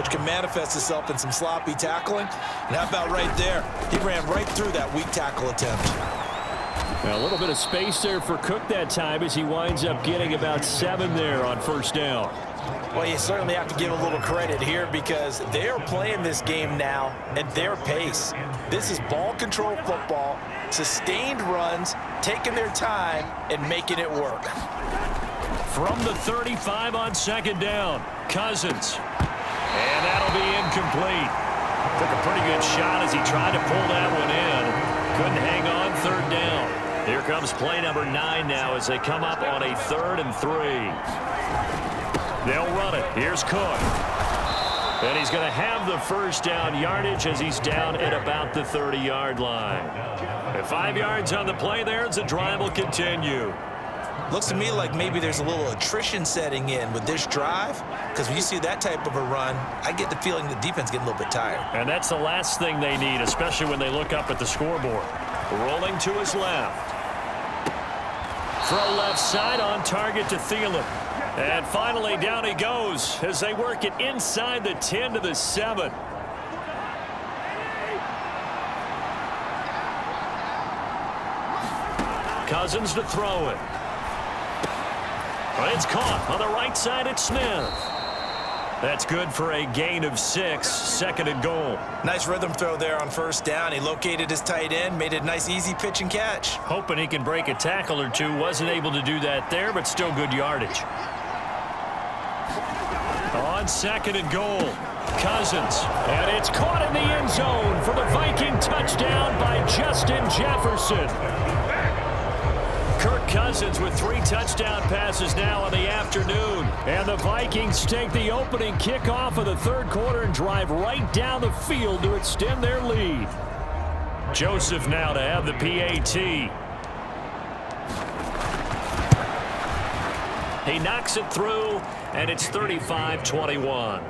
which can manifest itself in some sloppy tackling. And how about right there? He ran right through that weak tackle attempt. A little bit of space there for Cook that time as he winds up getting about 7 there on first down. Well, you certainly have to give a little credit here because they are playing this game now at their pace. This is ball control football, sustained runs, taking their time, and making it work. From the 35 on second down, Cousins. And that'll be incomplete. Took a pretty good shot as he tried to pull that one in. Couldn't hang on, third down. Here comes play number 9 now as they come up on a 3rd and 3. They'll run it. Here's Cook. And he's going to have the first down yardage as he's down at about the 30-yard line. At 5 yards on the play there as the drive will continue. Looks to me like maybe there's a little attrition setting in with this drive, because when you see that type of a run, I get the feeling the defense getting a little bit tired. And that's the last thing they need, especially when they look up at the scoreboard. Rolling to his left. Throw left side on target to Thielen. And finally down he goes as they work it inside the 10 to the 7. Cousins to throw it. But it's caught on the right side at Smith. That's good for a gain of 6, 2nd and goal. Nice rhythm throw there on first down. He located his tight end, made it a nice easy pitch and catch. Hoping he can break a tackle or two. Wasn't able to do that there, but still good yardage. On 2nd and goal, Cousins. And it's caught in the end zone for the Viking touchdown by Justin Jefferson. Kirk Cousins with 3 touchdown passes now in the afternoon. And the Vikings take the opening kickoff of the 3rd quarter and drive right down the field to extend their lead. Joseph now to have the PAT. He knocks it through, and it's 35-21.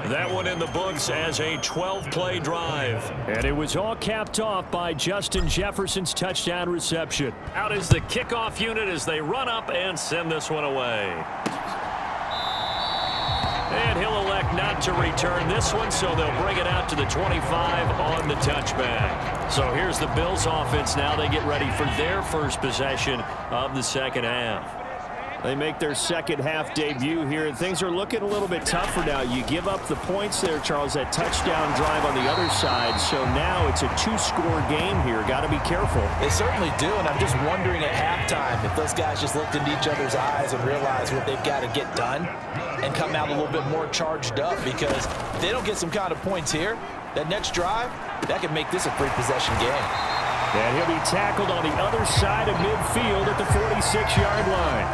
That one in the books as a 12-play drive. And it was all capped off by Justin Jefferson's touchdown reception. Out is the kickoff unit as they run up and send this one away. And he'll elect not to return this one, so they'll bring it out to the 25 on the touchback. So here's the Bills offense now. They get ready for their first possession of the second half. They make their second half debut here, and things are looking a little bit tougher now. You give up the points there, Charles, that touchdown drive on the other side. So now it's a 2-score game here. Got to be careful. They certainly do, and I'm just wondering at halftime if those guys just looked into each other's eyes and realized what they've got to get done and come out a little bit more charged up, because if they don't get some kind of points here, that next drive, that could make this a free-possession game. And he'll be tackled on the other side of midfield at the 46-yard line.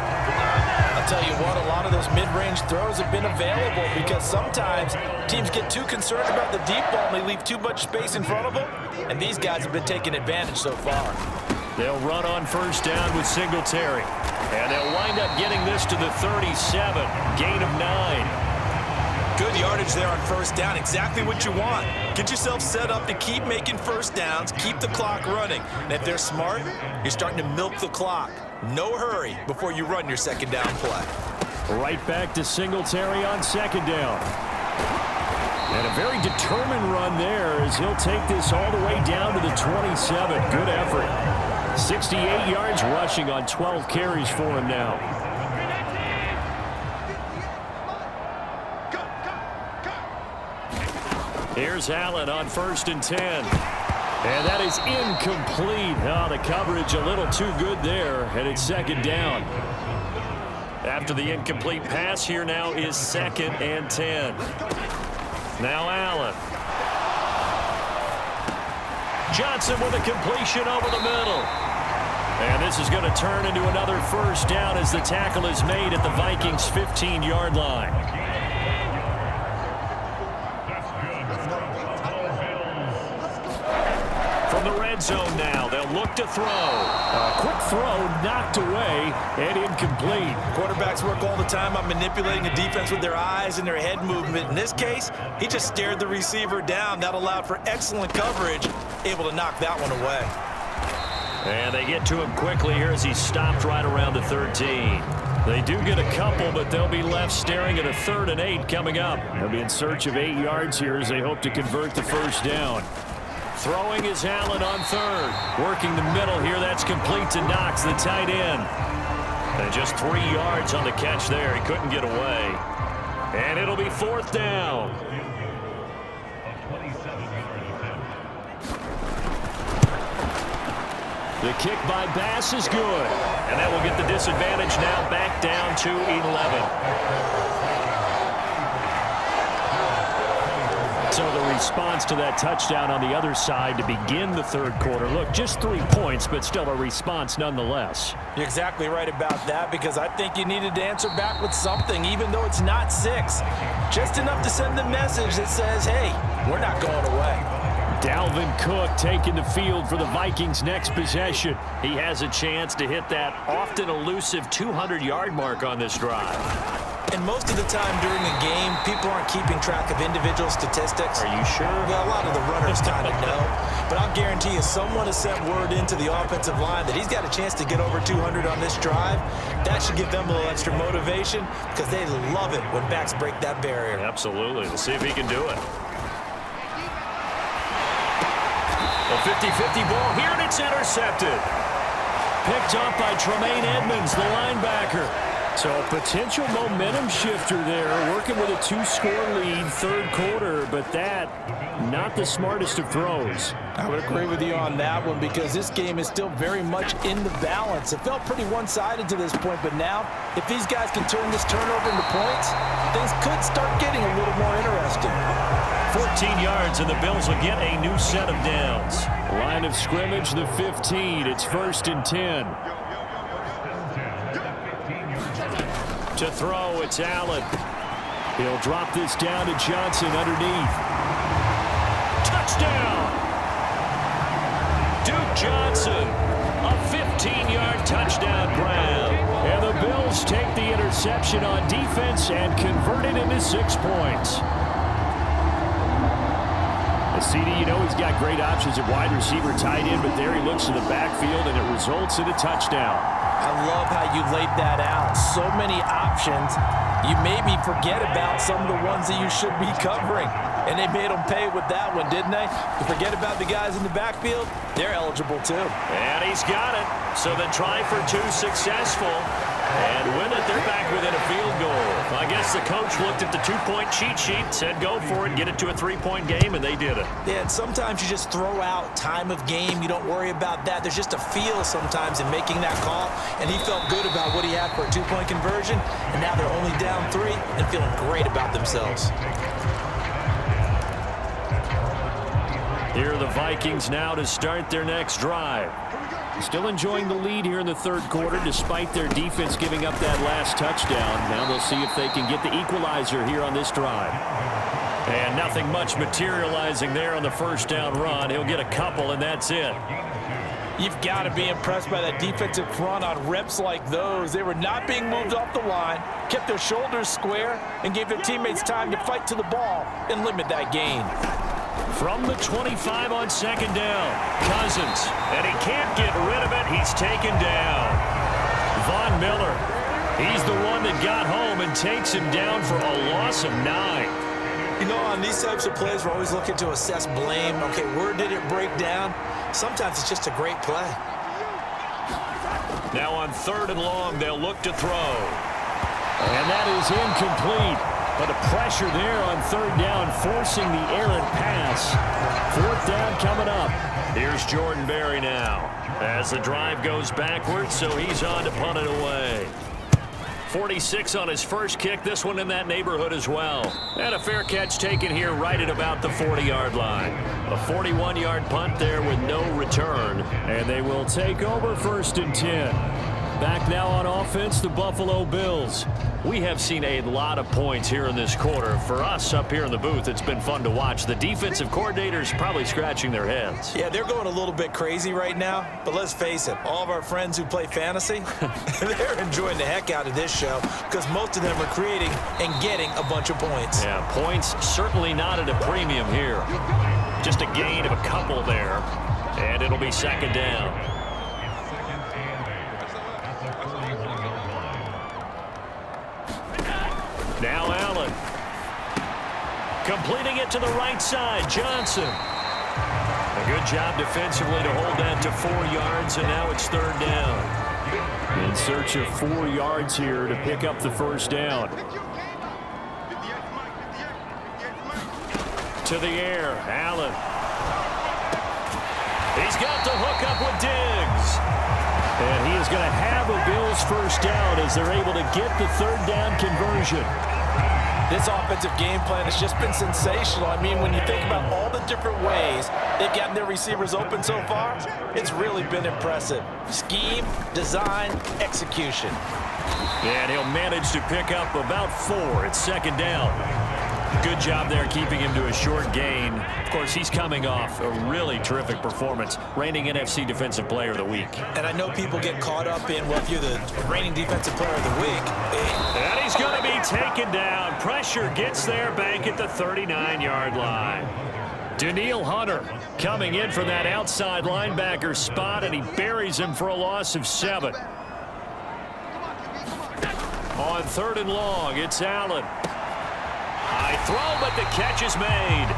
I'll tell you what, a lot of those mid-range throws have been available because sometimes teams get too concerned about the deep ball and they leave too much space in front of them, and these guys have been taking advantage so far. They'll run on first down with Singletary. And they'll wind up getting this to the 37, gain of 9. Good yardage there on first down. Exactly what you want. Get yourself set up to keep making first downs, keep the clock running. And if they're smart, you're starting to milk the clock. No hurry before you run your second down play. Right back to Singletary on second down. And a very determined run there as he'll take this all the way down to the 27. Good effort. 68 yards rushing on 12 carries for him now. Here's Allen on 1st and 10. And that is incomplete. Oh, the coverage a little too good there, and it's second down. After the incomplete pass, here now is 2nd and 10. Now Allen. Johnson with a completion over the middle. And this is going to turn into another first down as the tackle is made at the Vikings' 15-yard line. The red zone now. They'll look to throw. A quick throw knocked away and incomplete. Quarterbacks work all the time on manipulating a defense with their eyes and their head movement. In this case, he just stared the receiver down. That allowed for excellent coverage, able to knock that one away. And they get to him quickly here as he's stopped right around the 13. They do get a couple, but they'll be left staring at a 3rd and 8 coming up. They'll be in search of 8 yards here as they hope to convert the first down. Throwing is Allen on 3rd. Working the middle here. That's complete to Knox, the tight end. And just 3 yards on the catch there. He couldn't get away. And it'll be 4th down. The kick by Bass is good. And that will get the disadvantage now back down to 11. So the response to that touchdown on the other side to begin the 3rd quarter. Look, just 3 points, but still a response nonetheless. You're exactly right about that, because I think you needed to answer back with something, even though it's not 6. Just enough to send the message that says, hey, we're not going away. Dalvin Cook taking the field for the Vikings' next possession. He has a chance to hit that often elusive 200-yard mark on this drive. And most of the time during a game, people aren't keeping track of individual statistics. Are you sure? Well, a lot of the runners kind of know. But I'll guarantee you someone has sent word into the offensive line that he's got a chance to get over 200 on this drive. That should give them a little extra motivation, because they love it when backs break that barrier. Absolutely. Let's see if he can do it. A 50-50 ball here, and it's intercepted. Picked up by Tremaine Edmonds, the linebacker. So a potential momentum shifter there, working with a 2-score lead, 3rd quarter, but that, not the smartest of throws. I would agree with you on that one, because this game is still very much in the balance. It felt pretty one-sided to this point, but now, if these guys can turn this turnover into points, things could start getting a little more interesting. 14 yards, and the Bills will get a new set of downs. Line of scrimmage, the 15. It's 1st and 10. To throw, it's Allen. He'll drop this down to Johnson underneath. Touchdown! Duke Johnson, a 15-yard touchdown grab. And the Bills take the interception on defense and convert it into 6 points. CD, you know he's got great options at wide receiver, tight end, but there he looks to the backfield, and it results in a touchdown. I love how you laid that out. So many options. You maybe forget about some of the ones that you should be covering. And they made them pay with that one, didn't they? You forget about the guys in the backfield, they're eligible too. And he's got it. So the try for 2 successful. And with it, they're back within a field goal. I guess the coach looked at the 2-point cheat sheet, said go for it, get it to a 3-point game, and they did it. Yeah, and sometimes you just throw out time of game. You don't worry about that. There's just a feel sometimes in making that call, and he felt good about what he had for a 2-point conversion, and now they're only down 3 and feeling great about themselves. Here are the Vikings now to start their next drive. Still enjoying the lead here in the 3rd quarter despite their defense giving up that last touchdown. Now they'll see if they can get the equalizer here on this drive. And nothing much materializing there on the 1st down run. He'll get a couple, and that's it. You've got to be impressed by that defensive front on reps like those. They were not being moved off the line, kept their shoulders square, and gave their teammates time to fight to the ball and limit that gain. From the 25 on 2nd down, Cousins, and he can't get rid of it. He's taken down. Von Miller, he's the one that got home and takes him down for a loss of 9. You know, on these types of plays, we're always looking to assess blame. Okay, where did it break down? Sometimes it's just a great play. Now on 3rd and long, they'll look to throw. And that is incomplete. But a pressure there on 3rd down, forcing the errant pass. 4th down coming up. Here's Jordan Berry now. As the drive goes backwards, so he's on to punt it away. 46 on his first kick, this one in that neighborhood as well. And a fair catch taken here right at about the 40-yard line. A 41-yard punt there with no return. And they will take over 1st and 10. Back now on offense, the Buffalo Bills. We have seen a lot of points here in this quarter. For us up here in the booth, it's been fun to watch. The defensive coordinators probably scratching their heads. Yeah, they're going a little bit crazy right now. But let's face it, all of our friends who play fantasy, they're enjoying the heck out of this show because most of them are creating and getting a bunch of points. Yeah, points certainly not at a premium here. Just a gain of a couple there. And it'll be 2nd down. Completing it to the right side, Johnson. A good job defensively to hold that to 4 yards, and now it's 3rd down. In search of 4 yards here to pick up the first down. To the air, Allen. He's got the hook up with Diggs. And he is going to have a Bills first down as they're able to get the 3rd down conversion. This offensive game plan has just been sensational. I mean, when you think about all the different ways they've gotten their receivers open so far, it's really been impressive. Scheme, design, execution. And he'll manage to pick up about 4 at 2nd down. Good job there keeping him to a short gain. Of course, he's coming off a really terrific performance, reigning NFC Defensive Player of the Week. And I know people get caught up in, well, if you're the reigning Defensive Player of the Week. And he's going to be taken down. Pressure gets there back at the 39-yard line. Danielle Hunter coming in for that outside linebacker spot, and he buries him for a loss of 7. On 3rd and long, it's Allen. High throw, but the catch is made.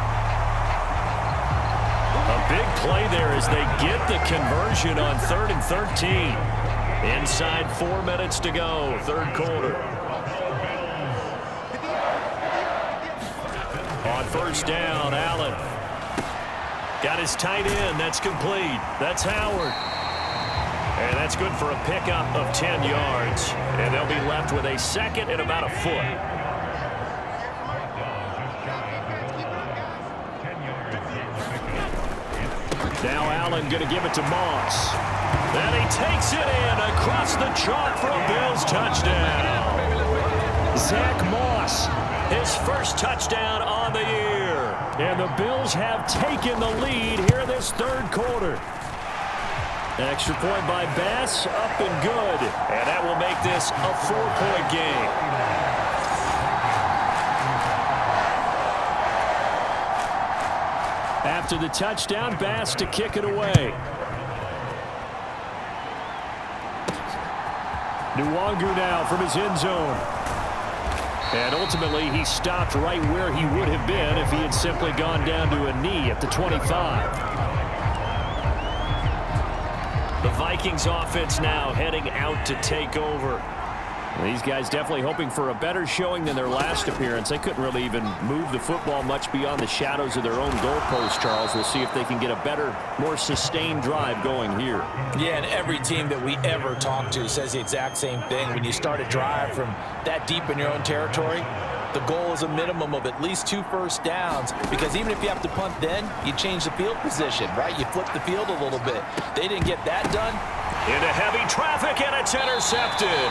A big play there as they get the conversion on 3rd and 13. Inside 4 minutes to go, 3rd quarter. On 1st down, Allen. Got his tight end. That's complete. That's Howard. And that's good for a pickup of 10 yards. And they'll be left with a 2nd and about a foot. Now Allen going to give it to Moss. And he takes it in across the chalk for a Bills touchdown. Zach Moss, his first touchdown on the year. And the Bills have taken the lead here this 3rd quarter. Extra point by Bass, up and good. And that will make this a 4-point game. After the touchdown, Bass to kick it away. Nwangu now from his end zone. And ultimately, he stopped right where he would have been if he had simply gone down to a knee at the 25. The Vikings offense now heading out to take over. These guys definitely hoping for a better showing than their last appearance. They couldn't really even move the football much beyond the shadows of their own goalpost, Charles. We'll see if they can get a better, more sustained drive going here. Yeah, and every team that we ever talk to says the exact same thing. When you start a drive from that deep in your own territory, the goal is a minimum of at least 2 first downs, because even if you have to punt then, you change the field position, right? You flip the field a little bit. They didn't get that done. Into heavy traffic, and it's intercepted.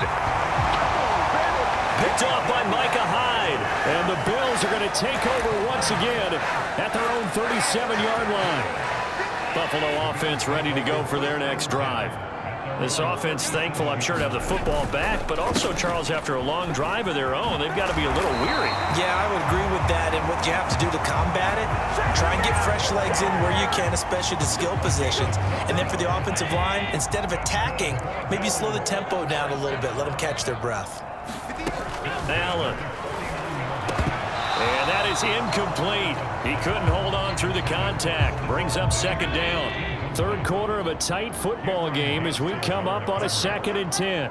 Picked off by Micah Hyde. And the Bills are going to take over once again at their own 37-yard line. Buffalo offense ready to go for their next drive. This offense thankful, I'm sure, to have the football back, but also, Charles, after a long drive of their own, they've got to be a little weary. Yeah, I would agree with that. And what you have to do to combat it, try and get fresh legs in where you can, especially the skill positions. And then for the offensive line, instead of attacking, maybe slow the tempo down a little bit, let them catch their breath. Allen. And that is incomplete. He couldn't hold on through the contact. Brings up 2nd down. 3rd quarter of a tight football game as we come up on a 2nd and 10.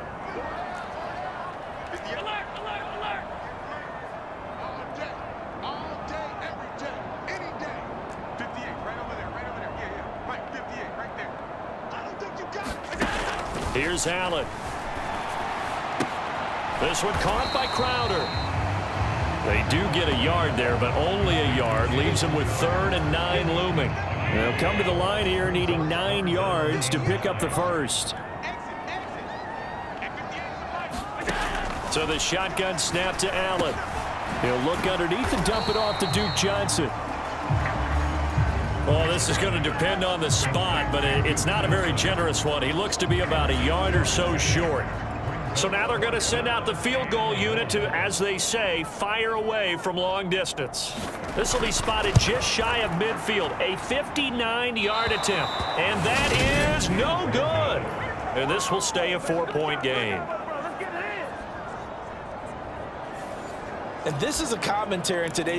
Here's Allen. This one caught by Crowder. They do get a yard there, but only a yard. Leaves them with 3rd and 9 looming. They'll come to the line here needing 9 yards to pick up the first. So the shotgun snap to Allen. He'll look underneath and dump it off to Duke Johnson. Well, this is going to depend on the spot, but it's not a very generous one. He looks to be about a yard or so short. So now they're going to send out the field goal unit to, as they say, fire away from long distance. This will be spotted just shy of midfield, a 59-yard attempt. And that is no good. And this will stay a 4-point game. And this is a commentary in today's